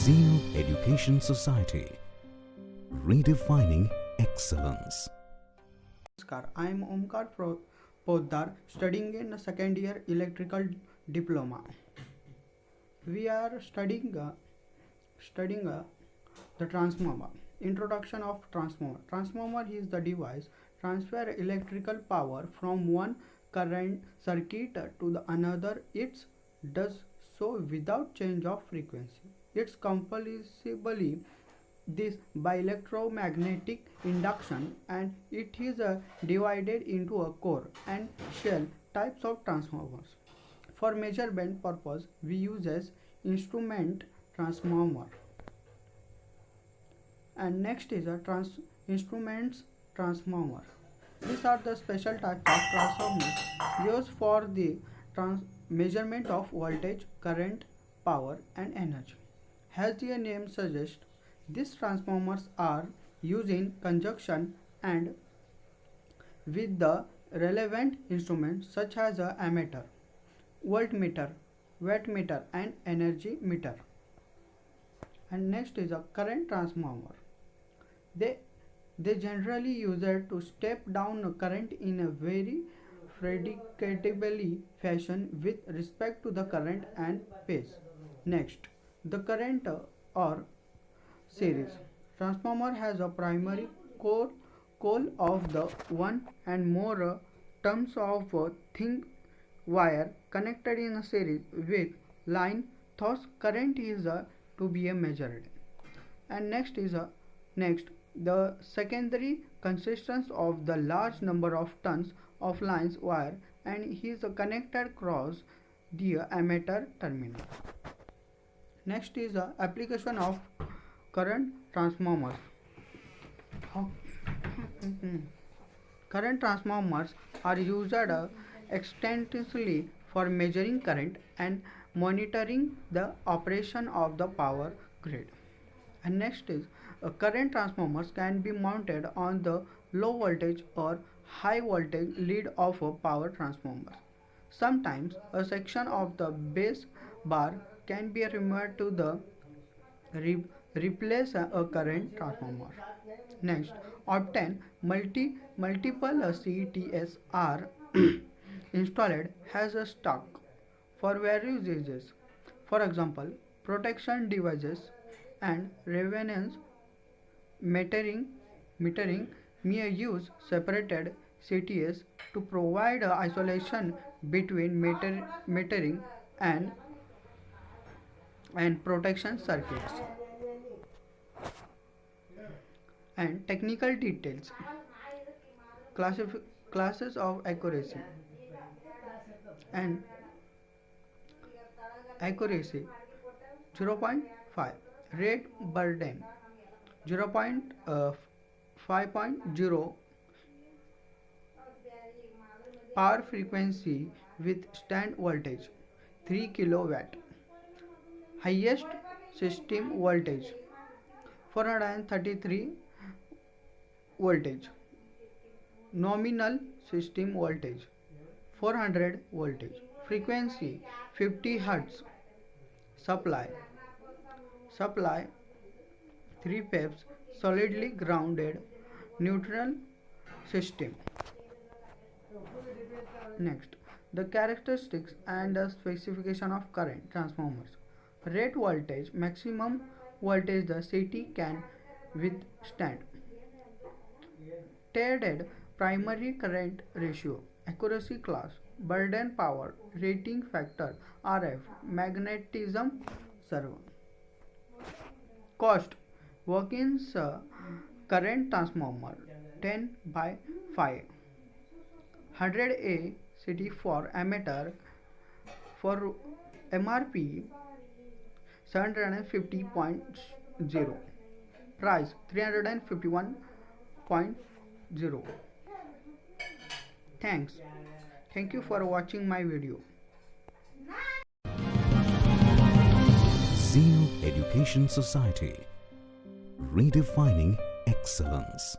Zeno Education Society, redefining excellence. Namaskar, I am Omkar Poddar, studying in the second year electrical diploma. We are studying the transformer. Introduction of transformer. Transformer is the device transfer electrical power from one current circuit to the another. It does so without change of frequency. It's compulsively this by electromagnetic induction, and it is divided into a core and shell types of transformers. For measurement purpose we use as instrument transformer, and next is a instruments transformer. These are the special types of transformers used for the measurement of voltage, current, power and energy. As the name suggests, these transformers are used in conjunction and with the relevant instruments such as a ammeter, voltmeter, wattmeter and energy meter. And next is a current transformer. They generally use it to step down current in a very predictably fashion with respect to the current and pace. Next, the current or series. Transformer has a primary core of the one and more terms of a thin wire connected in a series with line. Thus current is to be measured. And next the secondary consists of the large number of turns of lines wire and is connected across the ammeter terminal. Next is application of current transformers. Current transformers are used extensively for measuring current and monitoring the operation of the power grid. And next is current transformers can be mounted on the low voltage or high voltage lead of a power transformer. Sometimes a section of the base bar can be removed to the replace a current transformer. Next, obtain multiple CTS are installed as a stock for various uses. For example, protection devices and revenance metering may use separated CTS to provide isolation between metering and protection circuits. And technical details. Classes of accuracy. And accuracy 0.5, rate burden 0.5.0, power frequency with stand voltage 3 kilowatt, highest system voltage 433 voltage, nominal system voltage 400 voltage, frequency 50 Hz, supply 3 phases solidly grounded neutral system. Next, the characteristics and the specification of current transformers. Rate voltage, maximum voltage the CT can withstand. Rated primary current ratio, accuracy class, burden power, rating factor, RF, magnetism servo. Cost, workings current transformer 10 by 5, 100 A CT for ammeter, for MRP 750.0, price 351.0. Thank you for watching my video. Zeno Education Society, redefining excellence.